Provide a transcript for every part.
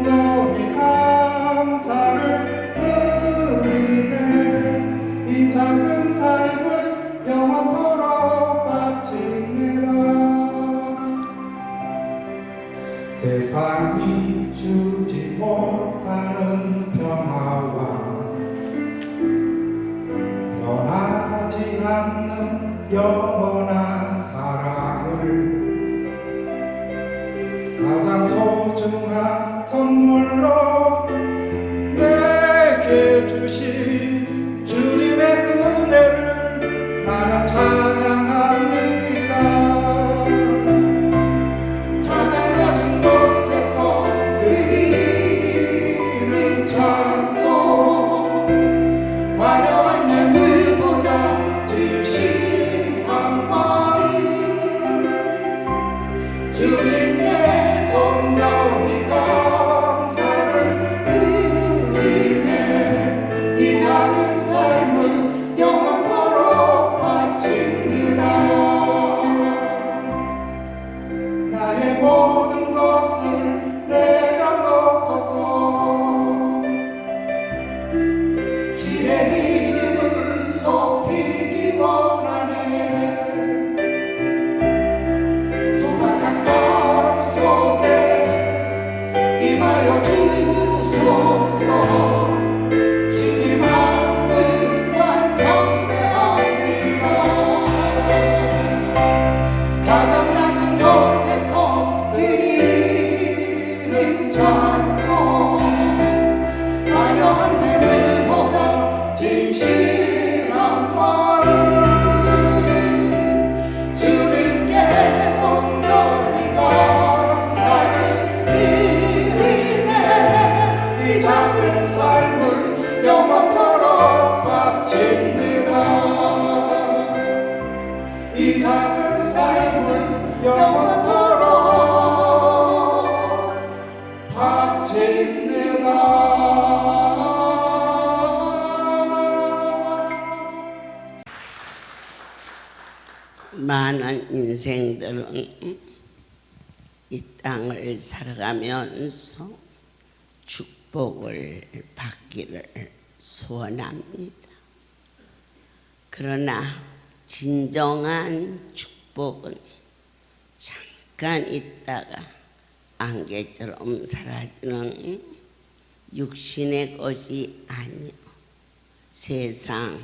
온전히 감사를 드리네. 이 작은 삶을 영원토록 바칩니다. 세상이 주지 못하는 평화와 변하지 않는 영원한 사랑을 가장 소중한 선물로 내게 주신 주님의 은혜를 나는 찬양합니다. 가장 낮은 곳에서 드리는 찬송, 화려한 예물보다 진실한 마음, 주님께 온전히 감사를 드리네. 이 작은 삶을 영원토록 바칩니다. 나의 모든 것을 내려놓고서 주의 이름을 높이기 원하네. 소박한 삶 속에 임하여 주소서. 주님 한 분만 경배합니다. 가장 낮은 곳에서 드리는 찬송, 화려한 예물보다 진실한 마음, 주님께 온전히 감사를 드리네. 이 작은 삶을 영원토록 바칩니다. 이 작은 삶을 영원토록 바칩니다. 많은 인생들은 이 땅을 살아가면서 축복을 받기를 소원합니다. 그러나 진정한 축복은 잠깐 있다가 안개처럼 사라지는 육신의 것이 아니요 세상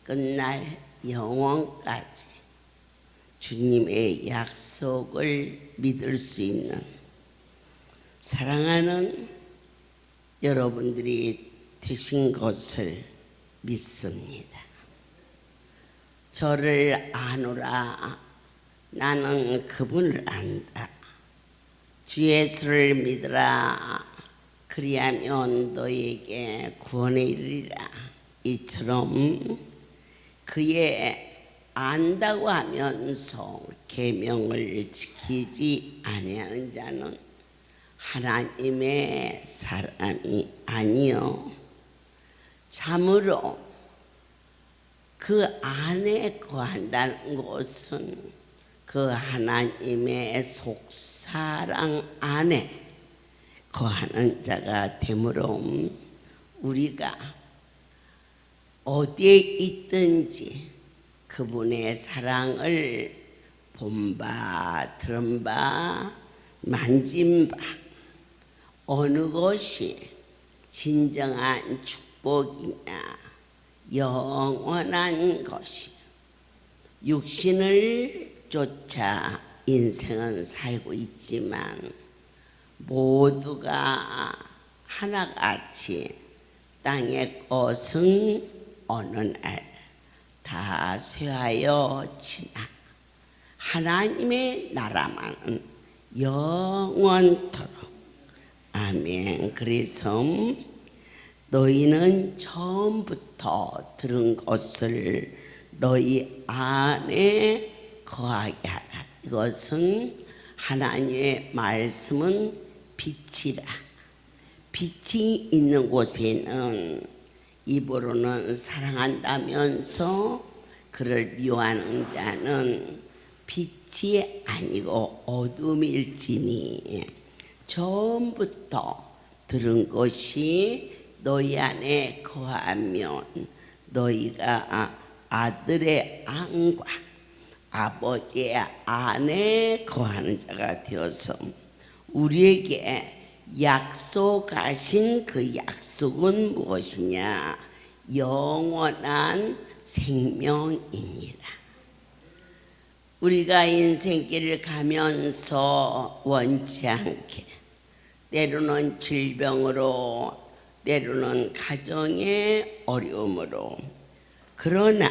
끝날 영원까지 주님의 약속을 믿을 수 있는 사랑하는 여러분들이 되신 것을 믿습니다. 저를 아노라 나는 그분을 안다. 주 예수를 믿으라 그리하면 너에게 구원에 이르리라. 이처럼 그의 안다고 하면서 계명을 지키지 아니하는 자는 하나님의 사람이 아니요 참으로 그 안에 거한다는 것은 그 하나님의 속사랑 안에 거하는 자가 되므로 우리가 어디에 있든지 그분의 사랑을 본바 들은바 만진바 어느 것이 진정한 축복이냐 영원한 것이 육신을 쫓아 인생은 살고 있지만 모두가 하나같이 땅의 것은 어느 날 다 쇠하여 지나 하나님의 나라만은 영원토록 아멘. 그래서 너희는 처음부터 들은 것을 너희 안에 거하게 하라. 이것은 하나님의 말씀은 빛이라. 빛이 있는 곳에는 입으로는 사랑한다면서 그를 미워하는 자는 빛이 아니고 어둠일지니 처음부터 들은 것이 너희 안에 거하면 너희가 아들의 안과 아버지의 안에 거하는 자가 되어서 우리에게 약속하신 그 약속은 무엇이냐? 영원한 생명이니라. 우리가 인생길을 가면서 원치 않게 때로는 질병으로 때로는 가정의 어려움으로 그러나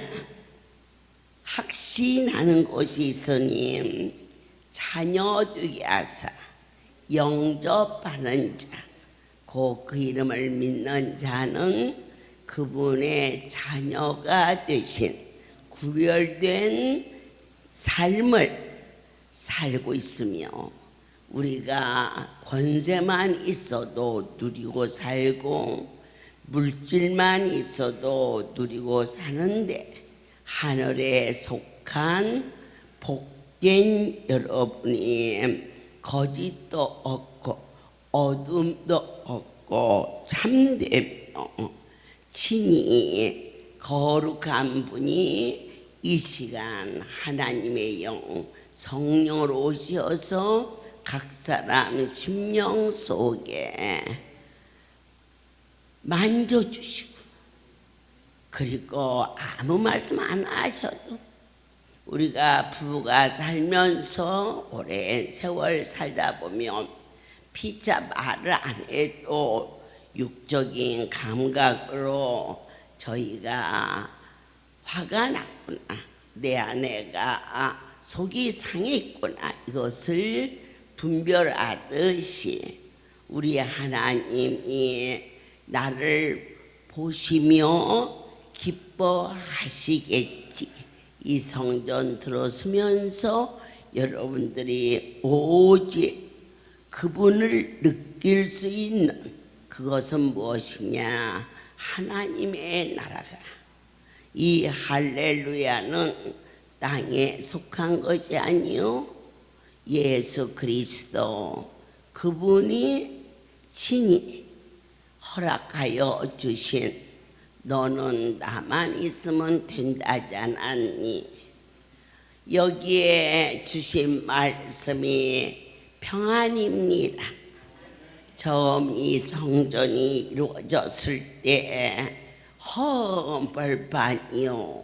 확신하는 것이 있으니 자녀 되게 하사 영접하는 자, 그 이름을 믿는 자는 그분의 자녀가 되신 구별된 삶을 살고 있으며 우리가 권세만 있어도 누리고 살고 물질만 있어도 누리고 사는데 하늘에 속한 복된 여러분이 거짓도 없고 어둠도 없고 참되며 친히 거룩한 분이 이 시간 하나님의 영 성령으로 오셔서 각 사람 심령 속에 만져주시고 그리고 아무 말씀 안 하셔도 우리가 부부가 살면서 오랜 세월 살다 보면 피차 말을 안 해도 육적인 감각으로 저희가 화가 났구나, 내 아내가 속이 상했구나, 이것을 분별하듯이 우리 하나님이 나를 보시며 기뻐하시겠지. 이 성전 들어서면서 여러분들이 오직 그분을 느낄 수 있는 그것은 무엇이냐? 하나님의 나라가, 이 할렐루야는 땅에 속한 것이 아니요 예수 그리스도 그분이 친히 허락하여 주신 너는 나만 있으면 된다지 않았니? 여기에 주신 말씀이 평안입니다. 처음 이 성전이 이루어졌을 때 험벌판이요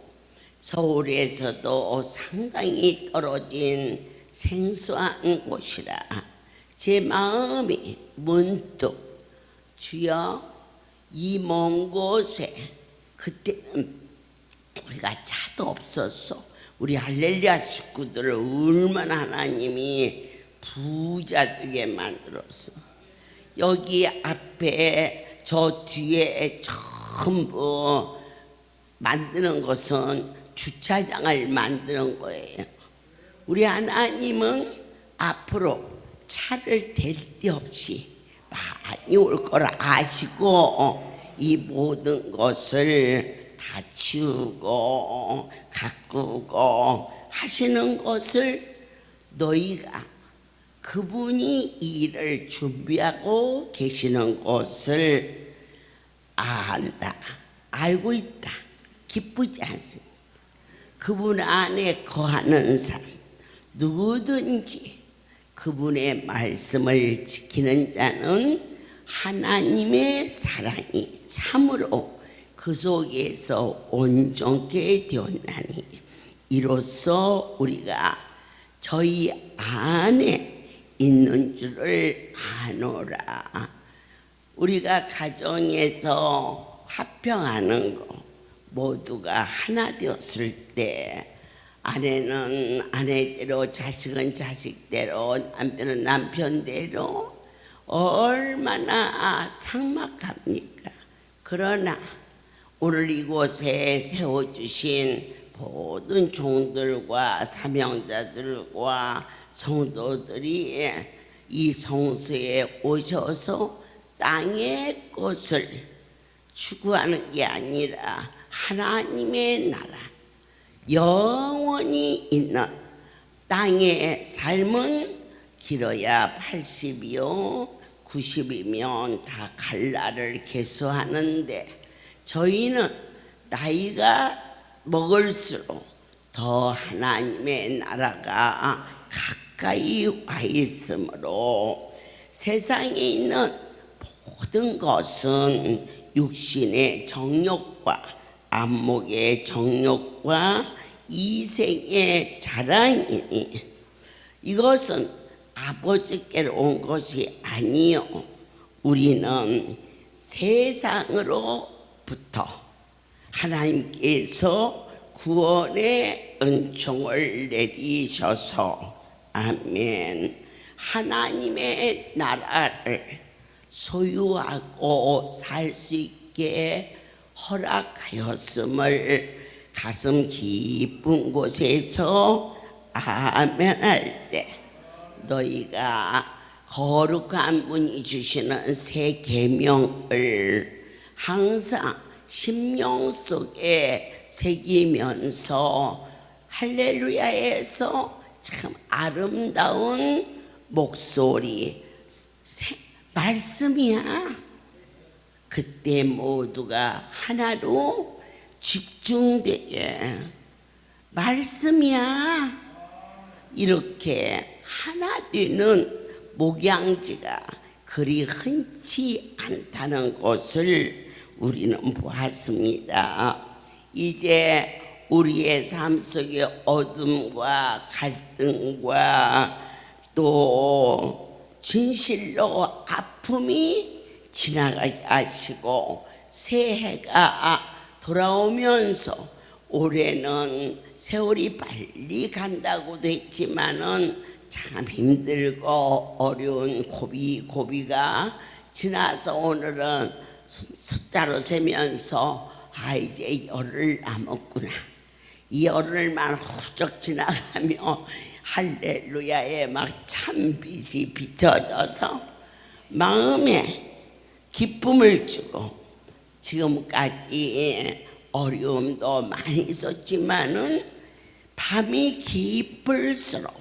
서울에서도 상당히 떨어진 생소한 곳이라 제 마음이 문득 주여 이 먼 곳에 그때는 우리가 차도 없었어. 우리 할렐루야 식구들을 얼마나 하나님이 부자 되게 만들었어. 여기 앞에 저 뒤에 전부 만드는 것은 주차장을 만드는 거예요. 우리 하나님은 앞으로 차를 댈 데 없이 많이 올 걸 아시고 이 모든 것을 다 치우고 가꾸고 하시는 것을 너희가 그분이 일을 준비하고 계시는 것을 안다, 알고 있다, 기쁘지 않습니다. 그분 안에 거하는 사람 누구든지 그분의 말씀을 지키는 자는 하나님의 사랑이 참으로 그 속에서 온전케 되었나니 이로써 우리가 저희 안에 있는 줄을 아노라. 우리가 가정에서 화평하는 거 모두가 하나 되었을 때 아내는 아내대로 자식은 자식대로 남편은 남편대로 얼마나 삭막합니까? 그러나 오늘 이곳에 세워주신 모든 종들과 사명자들과 성도들이 이 성소에 오셔서 땅의 것을 추구하는 게 아니라 하나님의 나라 영원히 있는 땅의 삶은 길어야 80이요 90이면 다 갈날을 계수하는데 저희는 나이가 먹을수록 더 하나님의 나라가 가까이 와 있으므로 세상에 있는 모든 것은 육신의 정욕과 안목의 정욕과 이생의 자랑이니 이것은 아버지께로 온 것이 아니요 우리는 세상으로부터 하나님께서 구원의 은총을 내리셔서 아멘 하나님의 나라를 소유하고 살 수 있게 허락하였음을 가슴 깊은 곳에서 아멘 할 때 너희가 거룩한 분이 주시는 새 계명을 항상 심령 속에 새기면서 할렐루야에서 참 아름다운 목소리 말씀이야. 그때 모두가 하나로 집중되게 말씀이야. 이렇게 하나 되는 목양지가 그리 흔치 않다는 것을 우리는 보았습니다. 이제 우리의 삶 속에 어둠과 갈등과 또 진실로 아픔이 지나가게 하시고 새해가 돌아오면서 올해는 세월이 빨리 간다고도 했지만은 참 힘들고 어려운 고비가 지나서 오늘은 숫자로 세면서 이제 열흘 남았구나. 이 열흘만 훌쩍 지나가며 할렐루야에 막 참빛이 비춰져서 마음에 기쁨을 주고 지금까지 어려움도 많이 있었지만은 밤이 깊을수록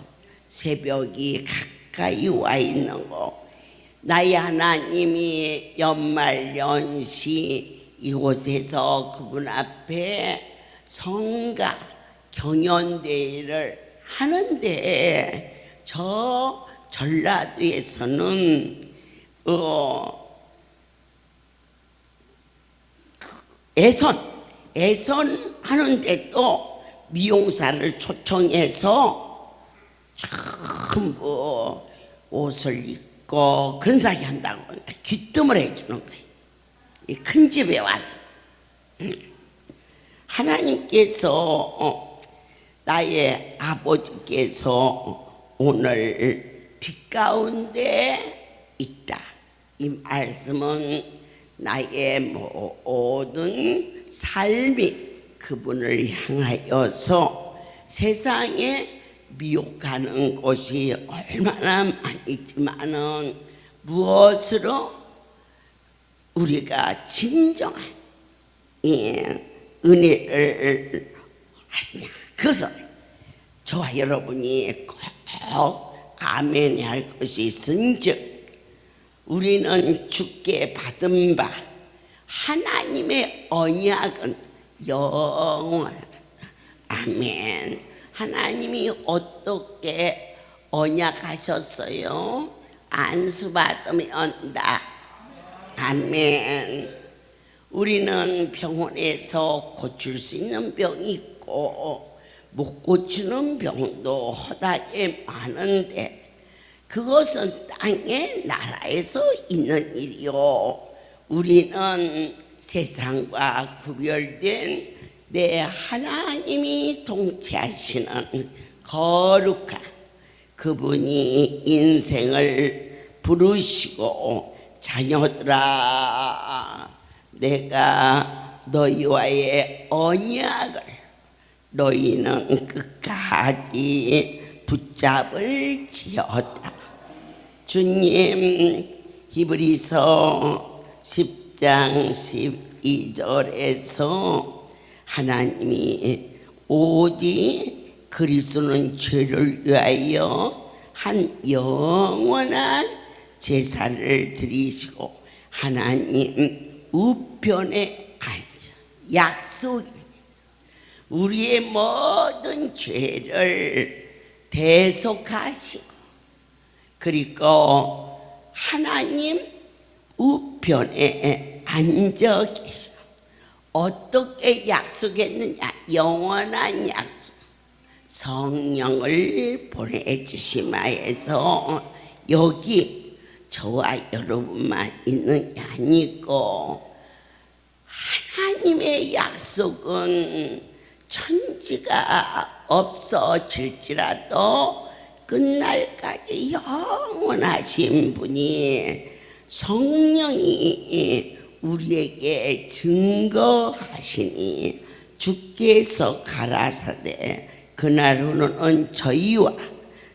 새벽이 가까이 와 있는 거 나의 하나님이 연말연시 이곳에서 그분 앞에 성가 경연대회를 하는데 저 전라도에서는 애선 하는데도 미용사를 초청해서 전부 옷을 입고 근사하게 한다고 귀뜸을 해주는 거예요. 이 큰 집에 와서 하나님께서 나의 아버지께서 오늘 빛 가운데 있다. 이 말씀은 나의 모든 삶이 그분을 향하여서 세상에 미혹하는 것이 얼마나 많지만은 무엇으로 우리가 진정한 은혜를 하시냐 그것을 저와 여러분이 꼭 아멘 할 것이 있은즉 우리는 주께 받은 바 하나님의 언약은 영원하다. 아멘. 하나님이 어떻게 언약하셨어요? 안수 받으면 다. 아멘. 우리는 병원에서 고칠 수 있는 병이 있고 못 고치는 병도 허다하게 많은데 그것은 땅의 나라에서 있는 일이요. 우리는 세상과 구별된 내 하나님이 통치하시는 거룩한 그분이 인생을 부르시고 자녀들아 내가 너희와의 언약을 너희는 끝까지 붙잡을 지어다. 주님 히브리서 10장 12절에서 하나님이 오직 그리스도는 죄를 위하여 한 영원한 제사를 드리시고 하나님 우편에 앉아 약속, 우리의 모든 죄를 대속하시고 그리고 하나님 우편에 앉아 계셔. 어떻게 약속했느냐? 영원한 약속. 성령을 보내주시마에서 여기 저와 여러분만 있는 게 아니고 하나님의 약속은 천지가 없어질지라도 끝날까지 영원하신 분이 성령이 우리에게 증거하시니 주께서 가라사대 그날 후는 저희와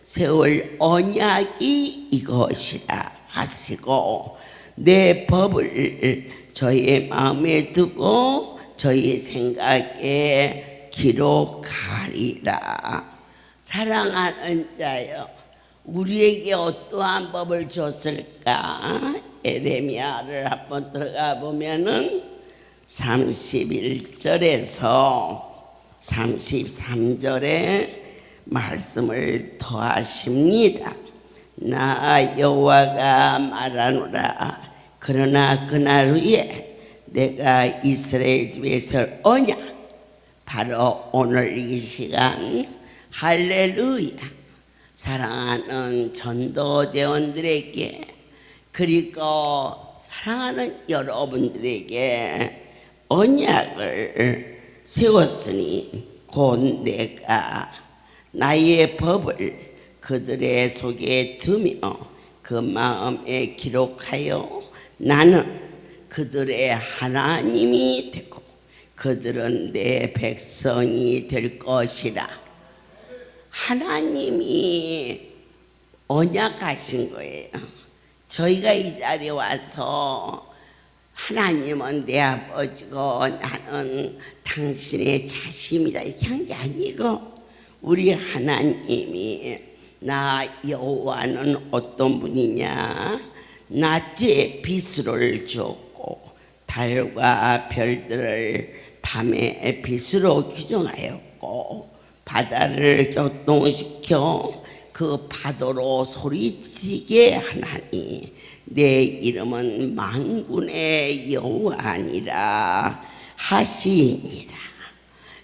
세월 언약이 이것이라 하시고 내 법을 저희의 마음에 두고 저희 생각에 기록하리라. 사랑하는 자여, 우리에게 어떠한 법을 줬을까? 에레미야를 한번 들어가 보면은 31절에서 33절에 말씀을 더하십니다. 나 여호와가 말하노라. 그러나 그날 후에 내가 이스라엘 집에 설 언약, 바로 오늘 이 시간, 할렐루야. 사랑하는 전도대원들에게 그리고 사랑하는 여러분들에게 언약을 세웠으니 곧 내가 나의 법을 그들의 속에 두며 그 마음에 기록하여 나는 그들의 하나님이 되고 그들은 내 백성이 될 것이라. 하나님이 언약하신 거예요. 저희가 이 자리에 와서 하나님은 내 아버지고 나는 당신의 자식입니다 이렇게 한 게 아니고, 우리 하나님이 나 여호와는 어떤 분이냐? 낮에 빛을 주었고 달과 별들을 밤에 빛으로 규정하였고 바다를 교통시켜 그 파도로 소리치게 하나니 내 이름은 만군의 여호와니라 하시니라.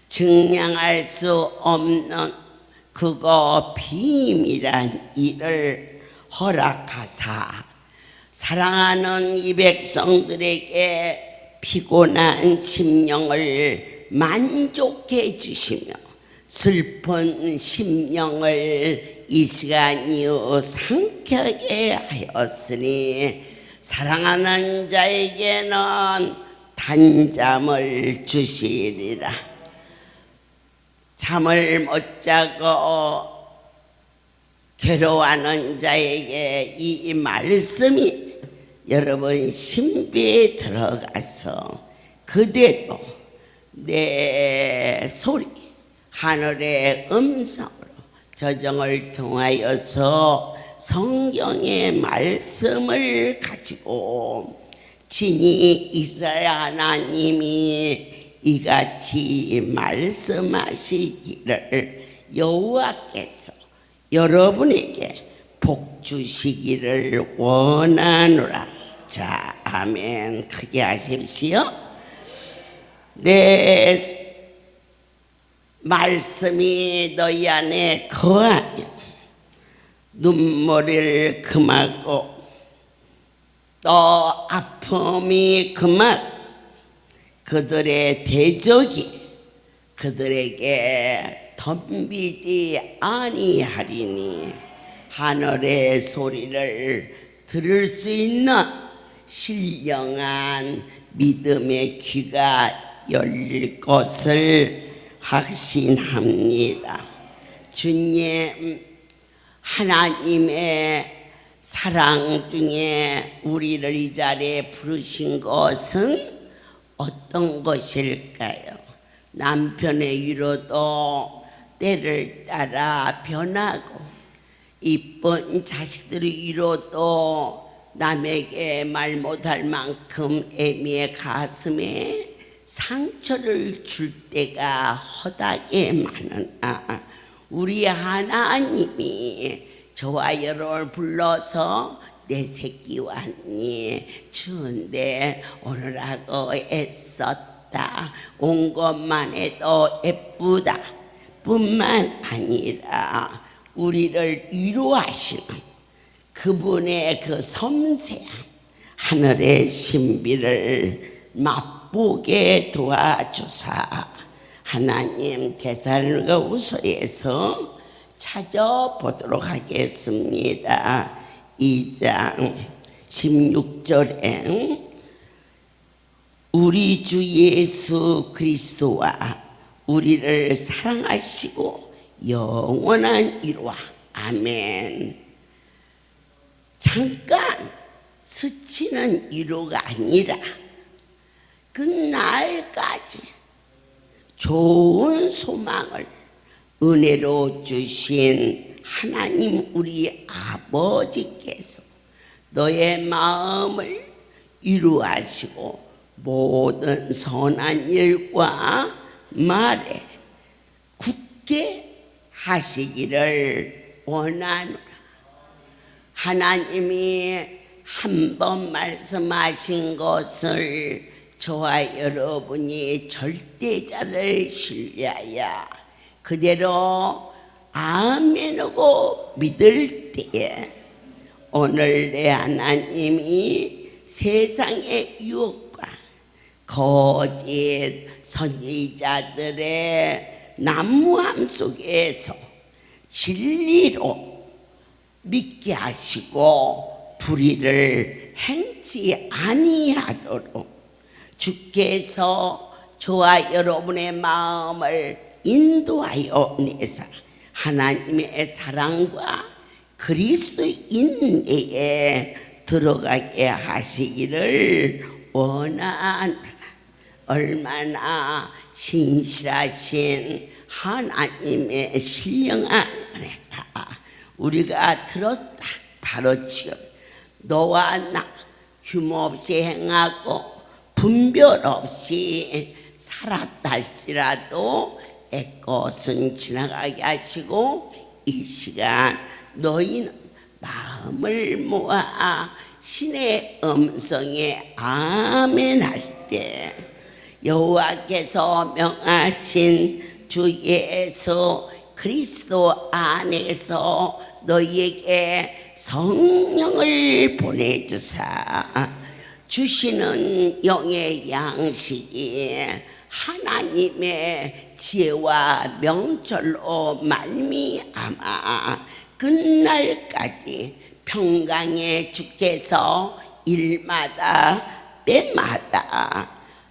증량할 수 없는 그거 비밀한 일을 허락하사 사랑하는 이 백성들에게 피곤한 심령을 만족해 주시며 슬픈 심령을 이 시간 이후 상쾌하게 하였으니 사랑하는 자에게는 단잠을 주시리라. 잠을 못 자고 괴로워하는 자에게 이 말씀이 여러분 신비에 들어가서 그대로 내 소리, 하늘의 음성으로 저정을 통하여서 성경의 말씀을 가지고 친히 이스라엘 하나님이 이같이 말씀하시기를 여호와께서 여러분에게 복 주시기를 원하노라. 자, 아멘. 크게 하십시오. 내 말씀이 너희 안에 거하면 눈물을 금하고 또 아픔이 금하고 그들의 대적이 그들에게 덤비지 아니하리니 하늘의 소리를 들을 수 있는 신령한 믿음의 귀가 열릴 것을 확신합니다. 주님, 하나님의 사랑 중에 우리를 이 자리에 부르신 것은 어떤 것일까요? 남편의 위로도 때를 따라 변하고 이쁜 자식들의 위로도 남에게 말 못할 만큼 애미의 가슴에 상처를 줄 때가 허다하게 많으나 우리 하나님이 저와 여러분을 불러서 내 새끼 왔니 추운데 오늘하고 애썼다 온 것만 해도 예쁘다 뿐만 아니라 우리를 위로하시는 그분의 그 섬세한 하늘의 신비를 맛보게 도와주사 하나님 데살로니가후서에서 찾아보도록 하겠습니다. 2장 16절에 우리 주 예수 그리스도와 우리를 사랑하시고 영원한 위로와 아멘. 잠깐 스치는 위로가 아니라 그 날까지 좋은 소망을 은혜로 주신 하나님 우리 아버지께서 너의 마음을 위로하시고 모든 선한 일과 말에 굳게 하시기를 원하노라. 하나님이 한 번 말씀하신 것을 저와 여러분이 절대자를 신뢰하여 그대로 아멘하고 믿을 때에 오늘 내 하나님이 세상의 유혹과 거짓 선지자들의 난무함 속에서 진리로 믿게 하시고 불의를 행치 아니하도록 주께서 저와 여러분의 마음을 인도하여 내사 하나님의 사랑과 그리스도인 내에 들어가게 하시기를 원하노라. 얼마나 신실하신 하나님의 신령한 은혜가 우리가 들었다. 바로 지금 너와 나 규모 없이 행하고 분별 없이 살았다 할지라도 애것은 지나가게 하시고 이 시간 너희는 마음을 모아 신의 음성에 아멘 할 때 여호와께서 명하신 주 예수 그리스도 안에서 너희에게 성령을 보내주사 주시는 영의 양식이 하나님의 지혜와 명철로 말미암아 끝날까지 평강의 주께서 일마다 때마다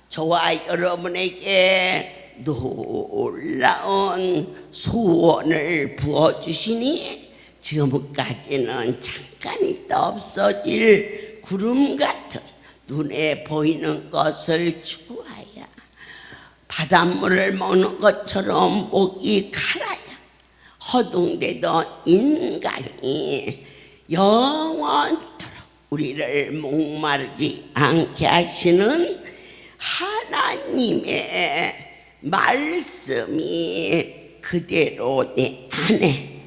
저와 여러분에게 놀라운 소원을 부어주시니 지금까지는 잠깐 있다 없어질 구름 같은 눈에 보이는 것을 추구하여 바닷물을 먹는 것처럼 목이 갈아야 허둥대던 인간이 영원토록 우리를 목마르지 않게 하시는 하나님의 말씀이 그대로 내 안에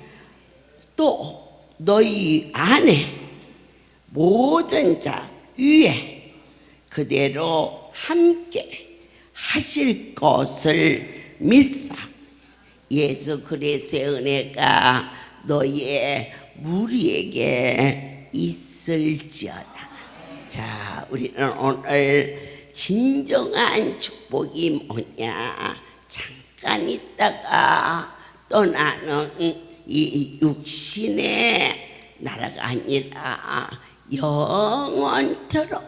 또 너희 안에 모든 자 위에 그대로 함께 하실 것을 믿사 예수 그리스도의 은혜가 너희의 무리에게 있을지어다. 자, 우리는 오늘 진정한 축복이 뭐냐? 잠깐 있다가 떠나는 이 육신의 나라가 아니라 영원토록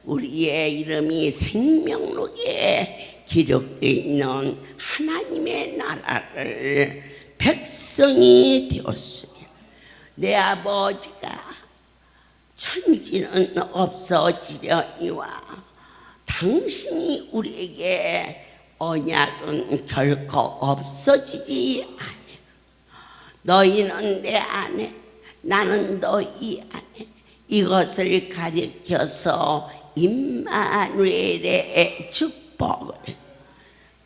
우리의 이름이 생명록에 기록되어 있는 하나님의 나라를 백성이 되었으며 내 아버지가 천지는 없어지려니와 당신이 우리에게 언약은 결코 없어지지 아니라 너희는 내 안에 나는 너희 안에 이것을 가리켜서 임마누엘의 축복을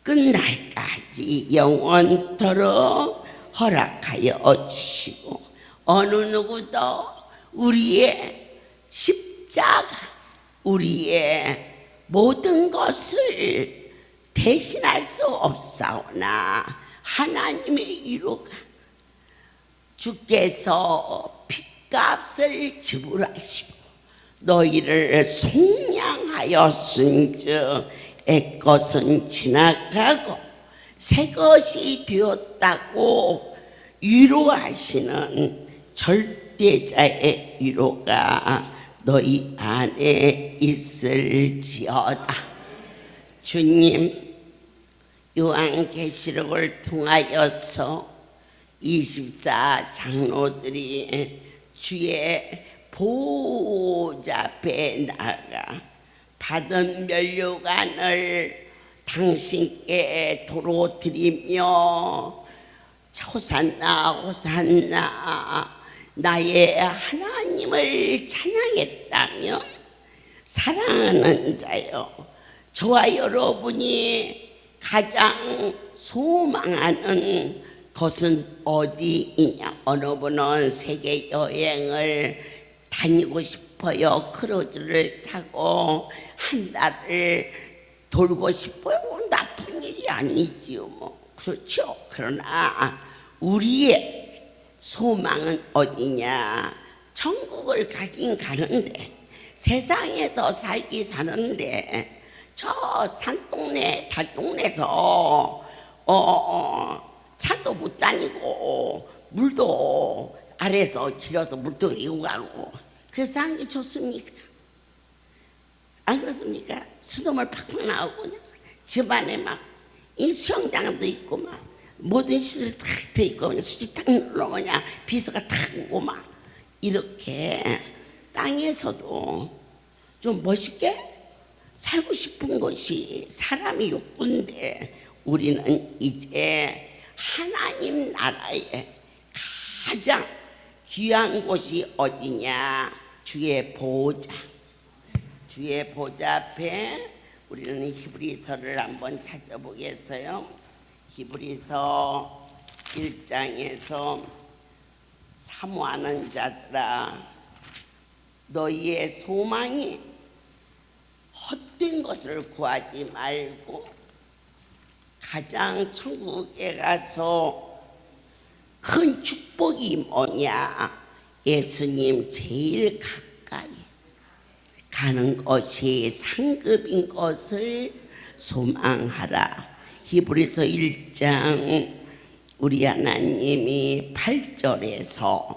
끝날까지 영원토록 허락하여 주시고, 어느 누구도 우리의 십자가, 우리의 모든 것을 대신할 수 없사오나 하나님의 이루가 주께서 핏값을 지불하시고 너희를 속량하였은즉 옛것은 지나가고 새 것이 되었다고 위로하시는 절대자의 위로가 너희 안에 있을지어다. 주님, 요한계시록을 통하여서 24 장로들이 주의 보좌 앞에 나가 받은 면류관을 당신께 도로 드리며 호산나 호산나 나의 하나님을 찬양했다면, 사랑하는 자여, 저와 여러분이 가장 소망하는 것은 어디이냐? 어느 분은 세계 여행을 다니고 싶어요. 크루즈를 타고 한 달을 돌고 싶어요. 나쁜 일이 아니지요, 뭐. 그렇죠. 그러나 우리의 소망은 어디냐? 천국을 가긴 가는데, 세상에서 살기 사는데 저 산동네 달동네에서 차도 못 다니고 물도 아래서 길어서 물도 이고 가고 그래서 하는 게 좋습니까? 안 그렇습니까? 수돗물 팍팍 나오고 그냥 집안에 막 이 수영장도 있고 막 모든 시설이 탁 돼 있고 그냥 수지 탁 눌러 그냥 비서가 탁 오고 막 이렇게 땅에서도 좀 멋있게 살고 싶은 것이 사람의 욕구인데, 우리는 이제 하나님 나라에 가장 귀한 곳이 어디냐? 주의 보좌. 주의 보좌 앞에 우리는 히브리서를 한번 찾아보겠어요. 히브리서 1장에서 사모하는 자들아, 너희의 소망이 헛된 것을 구하지 말고 가장 천국에 가서 큰 축복이 뭐냐? 예수님 제일 가까이 가는 것이 상급인 것을 소망하라. 히브리서 1장 우리 하나님이 8절에서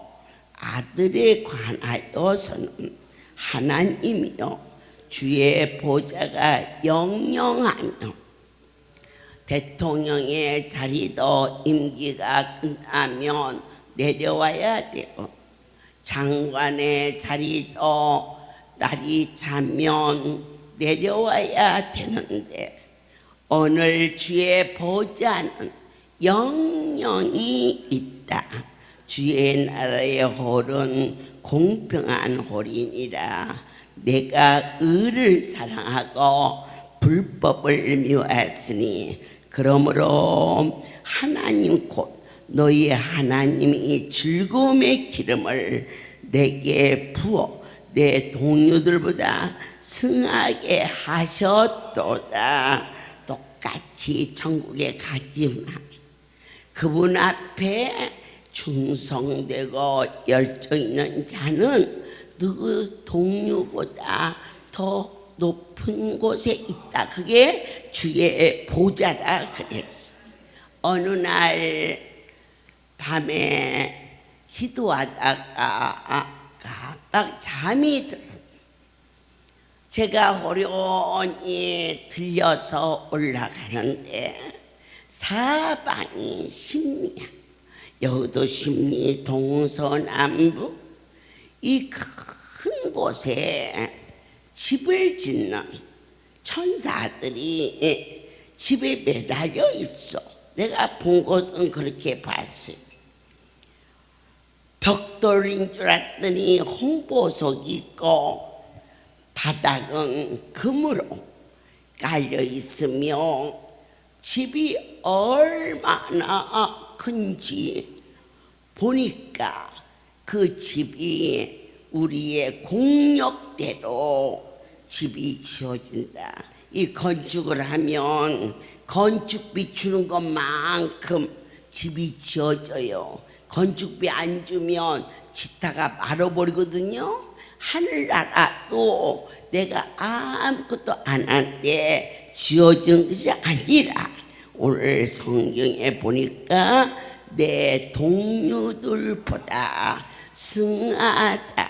아들에 관하여서는 하나님이요 주의 보좌가 영영하며 대통령의 자리도 임기가 끝나면 내려와야 되고, 장관의 자리도 날이 차면 내려와야 되는데, 오늘 주의 보좌는 영영이 있다. 주의 나라의 홀은 공평한 홀이니라. 내가 의를 사랑하고 불법을 미워했으니, 그러므로 하나님 곧 너희 하나님이 즐거움의 기름을 내게 부어 내 동료들보다 승하게 하셨도다. 똑같이 천국에 가지만 그분 앞에 충성되고 열정 있는 자는 누구 동료보다 더 높은 곳에 있다. 그게 주의 보좌다 그랬어. 어느 날 밤에 기도하다가 깜빡 잠이 들어. 제가 호련히 들려서 올라가는데 사방이 심리야. 여기도 심리, 동서남북 이 큰 곳에 집을 짓는 천사들이 집에 매달려 있어. 내가 본 곳은 그렇게 봤어요. 벽 벽돌인 줄 알았더니 홍보석이 있고 바닥은 금으로 깔려 있으며 집이 얼마나 큰지 보니까 그 집이 우리의 공력대로 집이 지어진다. 이 건축을 하면 건축비 주는 것만큼 집이 지어져요. 건축비 안 주면 짓다가 말아버리거든요. 하늘나라도 내가 아무것도 안 한데 지어지는 것이 아니라 오늘 성경에 보니까 내 동료들보다 승하다.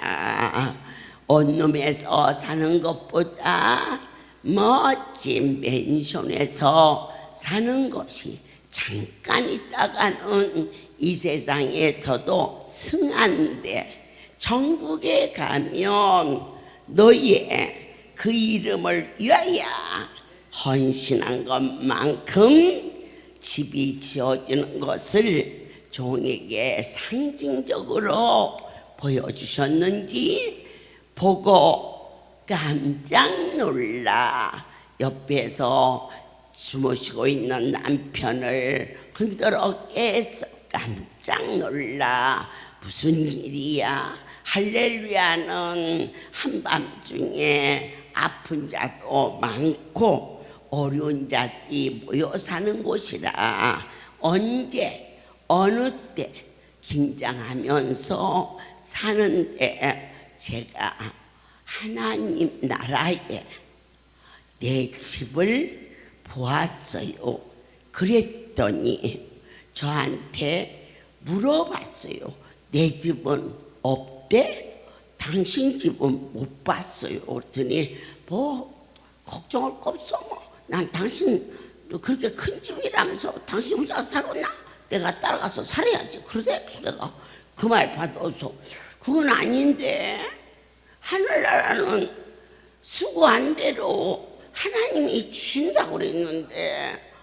원룸에서 사는 것보다 멋진 맨션에서 사는 것이 잠깐 있다가는 이 세상에서도 승한데 천국에 가면 너희의 그 이름을 위하여 헌신한 것만큼 집이 지어지는 것을 종에게 상징적으로 보여주셨는지 보고 깜짝 놀라 옆에서 주무시고 있는 남편을 흔들어 깨서 깜짝 놀라 무슨 일이야? 할렐루야는 한밤중에 아픈 자도 많고 어려운 자들이 모여 사는 곳이라 언제 어느 때 긴장하면서 사는데 제가 하나님 나라에 내 집을 보았어요. 그랬더니 저한테 물어봤어요. 내 집은 없대? 당신 집은 못 봤어요. 그랬더니 뭐 걱정할 거 없어. 난 당신 그렇게 큰 집이라면서 당신 혼자 살았나? 내가 따라가서 살아야지. 그래 내가 그 말 받아서 그건 아닌데 하늘나라는 수고한 대로 하나님이 주신다고 그랬는데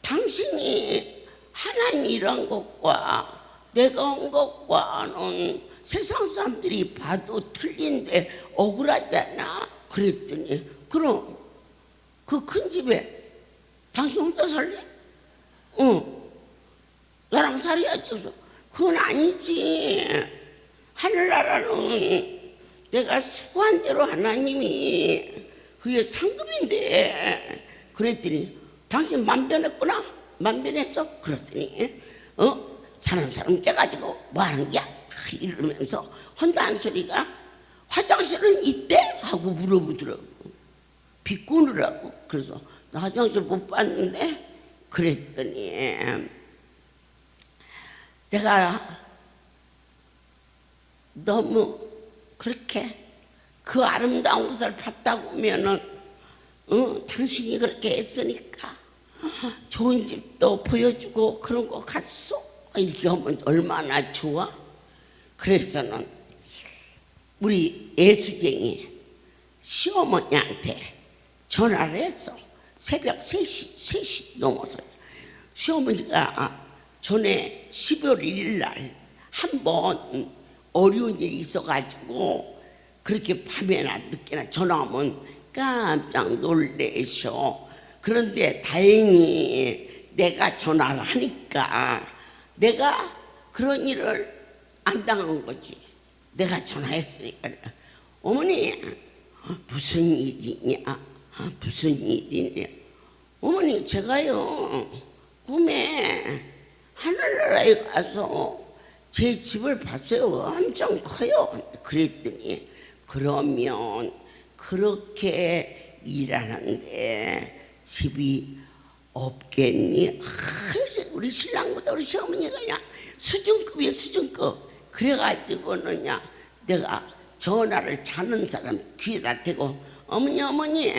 당신이 하나님이란 것과 내가 온 것과는 세상 사람들이 봐도 틀린데 억울하잖아. 그랬더니 그럼 그 큰 집에 당신 혼자 살래? 응, 나랑 살아야지. 그래서 그건 아니지. 하늘나라는 내가 수고한 대로 하나님이 그게 상급인데. 그랬더니 당신 만변했구나. 만변했어? 그랬더니 사는 사람 깨가지고 뭐하는 거야? 이러면서 혼자한 소리가 화장실은 있대? 하고 물어보더라고. 비꼬느라고. 그래서 나 화장실 못 봤는데. 그랬더니 내가 너무 그렇게 그 아름다운 것을 봤다고 하면은 당신이 그렇게 했으니까 좋은 집도 보여주고 그런 거 갔어. 이렇게 하면 얼마나 좋아. 그래서는 우리 예수쟁이 시어머니한테 전화를 했어. 새벽 3시 넘어서. 시어머니가 전에 12월 1일 날 한번 어려운 일이 있어가지고 그렇게 밤에나 늦게나 전화하면 깜짝 놀래셔. 그런데 다행히 내가 전화를 하니까 내가 그런 일을 안 당한 거지. 내가 전화했으니까. 어머니 무슨 일이냐? 무슨 일이냐? 어머니 제가요 꿈에 하늘나라에 가서 제 집을 봤어요. 엄청 커요. 그랬더니 그러면 그렇게 일하는데 집이 없겠니? 우리 신랑보다 우리 시어머니가 그냥 수준급이에요. 수준급. 그래가지고는 내가 전화를 자는 사람 귀에다 대고 어머니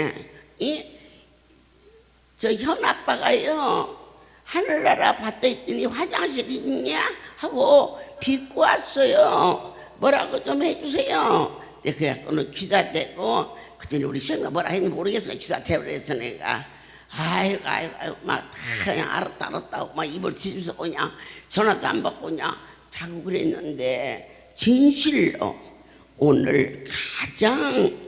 저 현아빠가요 하늘나라 봤다 했더니 화장실 있냐? 하고 비꼬 왔어요. 뭐라고 좀 해주세요. 그래갖고는 귀다 대고 그때는 우리 시어머니가 뭐라 했는지 모르겠어요. 귀다 대버려서 내가 아이고 막 그냥 알았다고 막 입을 뒤집어서 그냥 전화도 안 받고 그냥 자고 그랬는데 진실로 오늘 가장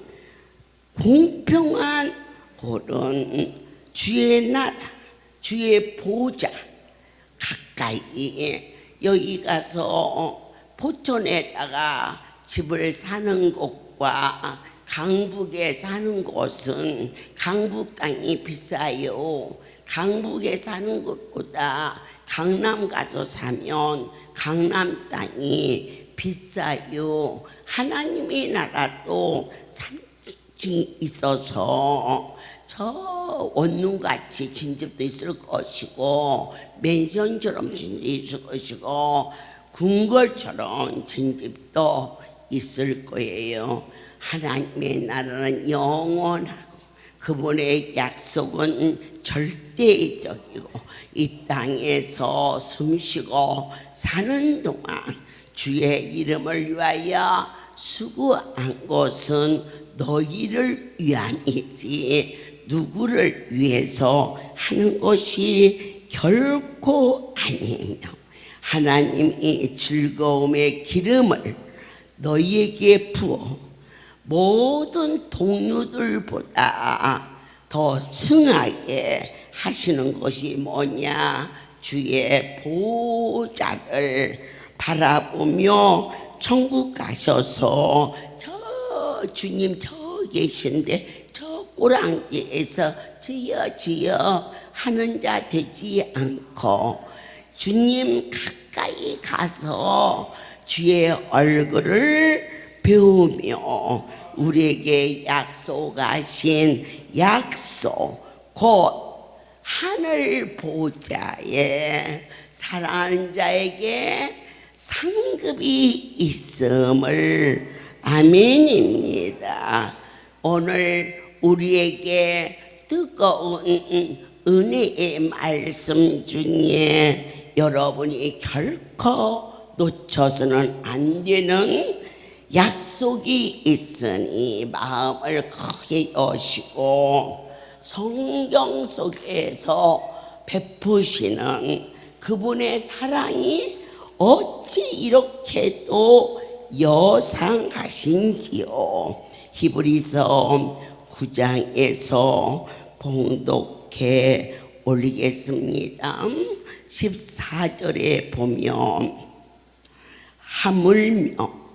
공평한 그런 주의 나라, 주의 보좌 가까이 여기 가서 포천에다가 집을 사는 곳과 강북에 사는 곳은 강북 땅이 비싸요. 강북에 사는 것보다 강남 가서 사면 강남 땅이 비싸요. 하나님의 나라도 산증이 있어서 저 원룸같이 진집도 있을 것이고 맨션처럼 진집도 있을 것이고 궁궐처럼 진집도 있을 거예요. 하나님의 나라는 영원하고 그분의 약속은 절대적이고 이 땅에서 숨쉬고 사는 동안 주의 이름을 위하여 수고한 것은 너희를 위함이지 누구를 위해서 하는 것이 결코 아니며 하나님이 즐거움의 기름을 너희에게 부어 모든 동료들보다 더 승하게 하시는 것이 뭐냐? 주의 보좌를 바라보며 천국 가셔서 저 주님 저 계신데 저 꼬랑지에서 주여 주여 하는 자 되지 않고 주님 가까이 가서 주의 얼굴을 배우며 우리에게 약속하신 약속 곧 하늘 보좌에 사랑하는 자에게 상급이 있음을 아멘입니다. 오늘 우리에게 뜨거운 은혜의 말씀 중에 여러분이 결코 놓쳐서는 안 되는 약속이 있으니 마음을 크게 여시고 성경 속에서 베푸시는 그분의 사랑이 어찌 이렇게도 여상하신지요. 히브리서 9장에서 봉독해 올리겠습니다. 14절에 보면 하물며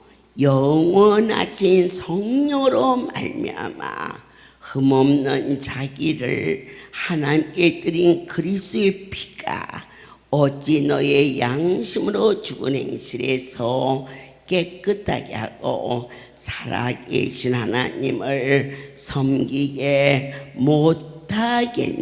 영원하신 성령으로 말미암아 흠없는 자기를 하나님께 드린 그리스도의 피가 어찌 너의 양심으로 죽은 행실에서 깨끗하게 하고 살아계신 하나님을 섬기게 못하겠느뇨.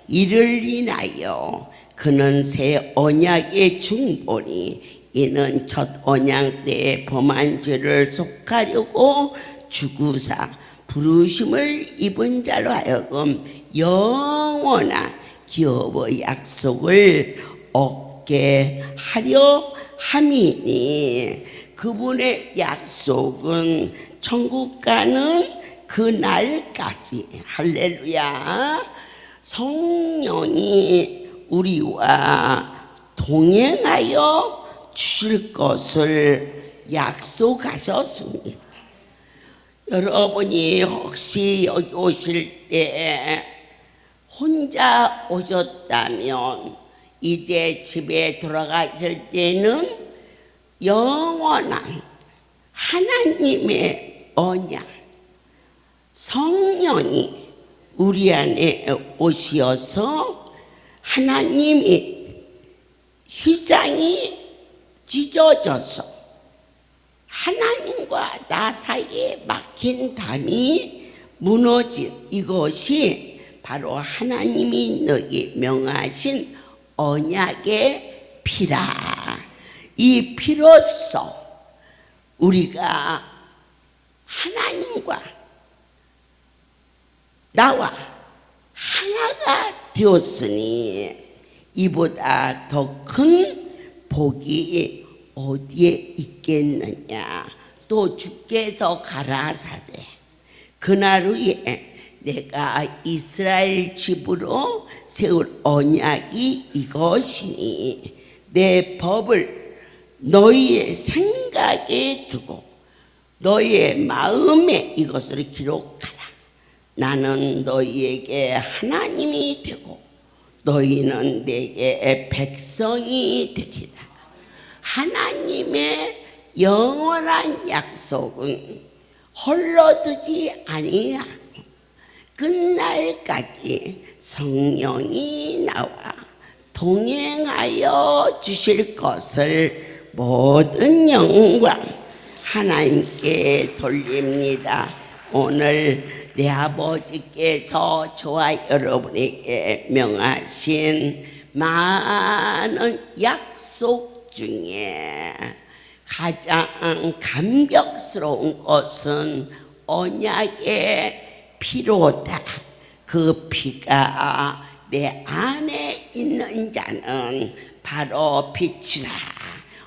이를 인하여 그는 새 언약의 중보니 이는 첫 언약 때의 범한 죄를 속하려고 죽으사 부르심을 입은 자로 하여금 영원한 기업의 약속을 얻게 하려 함이니 그분의 약속은 천국 가는 그날까지 할렐루야 성령이 우리와 동행하여 주실 것을 약속하셨습니다. 여러분이 혹시 여기 오실 때 혼자 오셨다면 이제 집에 돌아가실 때는 영원한 하나님의 언약 성령이 우리 안에 오시어서 하나님이 휘장이 찢어져서 하나님과 나 사이에 막힌 담이 무너진 이것이 바로 하나님이 너에게 명하신 언약의 피라. 이 피로써 우리가 하나님과 나와 하나가 되었으니 이보다 더 큰 복이 어디에 있겠느냐. 또 주께서 가라사대 그날 후에 내가 이스라엘 집으로 세울 언약이 이것이니 내 법을 너희의 생각 생각에 두고 너의 마음에 이것을 기록하라. 나는 너희에게 하나님이 되고 너희는 내게 백성이 되리라. 하나님의 영원한 약속은 홀로 두지 아니하고 끝날까지 성령이 나와 동행하여 주실 것을 모든 영광 하나님께 돌립니다. 오늘 내 아버지께서 저와 여러분에게 명하신 많은 약속 중에 가장 감격스러운 것은 언약의 피로다. 그 피가 내 안에 있는 자는 바로 빛이라.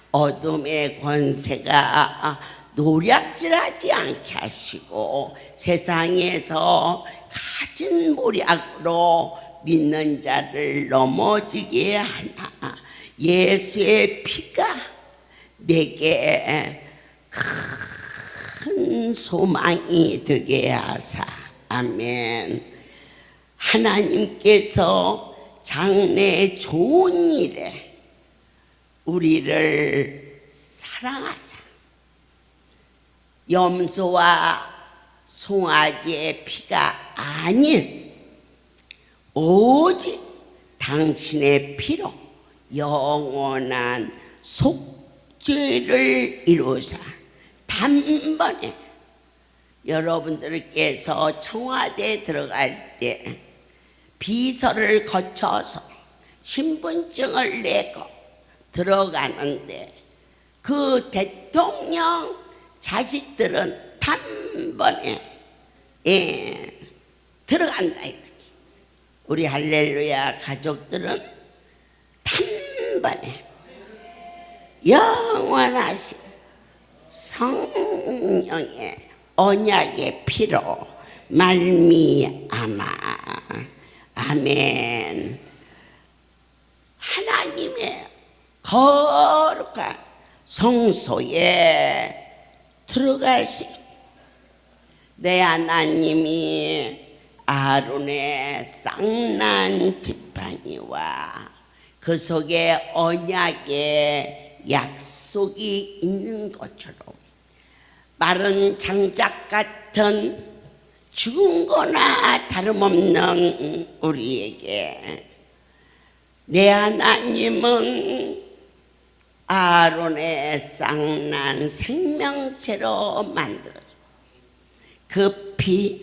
어둠의 권세가 노략질하지 않게 하시고 세상에서 가진 모략으로 믿는 자를 넘어지게 하나 예수의 피가 내게 큰 소망이 되게 하사. 아멘. 하나님께서 장래 좋은 일에 우리를 사랑하사 염소와 송아지의 피가 아닌 오직 당신의 피로 영원한 속죄를 이루사 단번에 여러분들께서 청와대에 들어갈 때 비서를 거쳐서 신분증을 내고 들어가는데 그 대통령 자식들은 단번에 들어간다 이거지. 우리 할렐루야 가족들은 단번에 영원하신 성령의 언약의 피로 말미암아. 아멘. 하나님의 거룩한 성소에 들어갈 수 있다. 내 하나님이 아론의 쌍난 지팡이와 그 속에 언약의 약속이 있는 것처럼 마른 장작 같은 죽은 거나 다름없는 우리에게 내 하나님은 아론의 쌍난 생명체로 만들어줘. 그 피,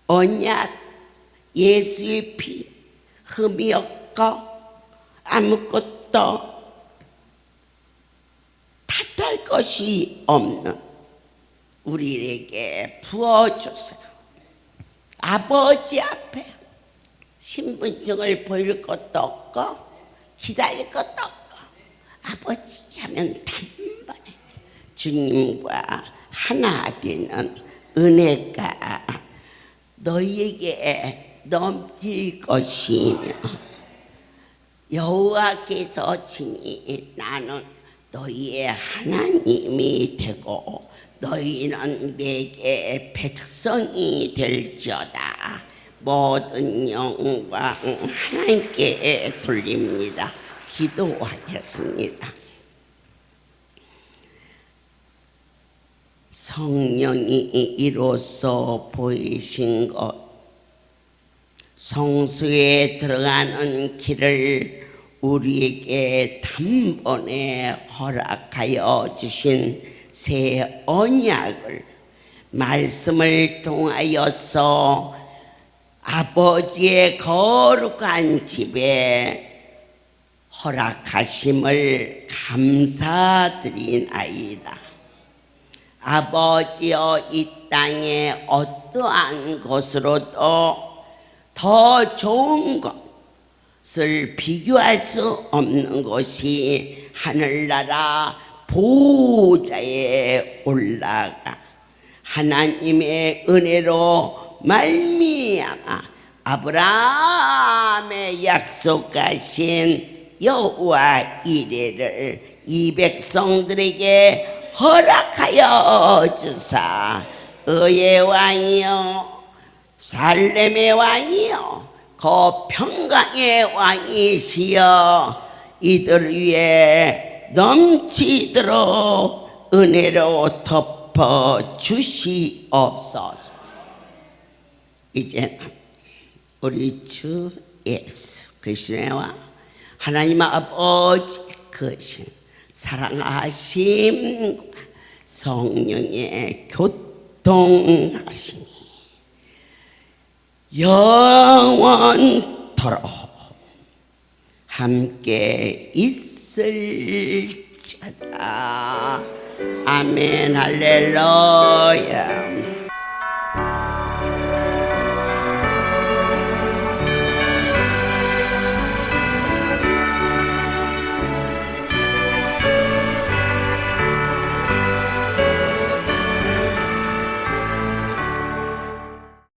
언약, 예수의 피, 흠이 없고 아무것도 탓할 것이 없는 우리에게 부어주세요. 아버지 앞에 신분증을 보일 것도 없고 기다릴 것도 없고 아버지 하면 단번에 주님과 하나 되는 은혜가 너희에게 넘칠 것이며 여호와께서 친히 나는 너희의 하나님이 되고 너희는 내게 백성이 될지어다. 모든 영광 하나님께 돌립니다. 기도하겠습니다. 성령이 이로써 보이신 것, 성수에 들어가는 길을 우리에게 단번에 허락하여 주신 새 언약을 말씀을 통하여서 아버지의 거룩한 집에 허락하심을 감사드리나이다. 아버지여, 이 땅에 어떠한 것으로도 더 좋은 것을 비교할 수 없는 것이 하늘나라 보좌에 올라가 하나님의 은혜로 말미암아 아브라함의 약속하신 여호와 이레를 이 백성들에게 허락하여 주사 의의 왕이요 살렘의 왕이요 그 평강의 왕이시여 이들 위에 넘치도록 은혜로 덮어 주시옵소서. 이제 우리 주 예수 그리스도의 왕 하나님 아버지 크신 사랑하심 성령의 교통하심이 영원토록 함께 있을지어다. 아멘 할렐루야.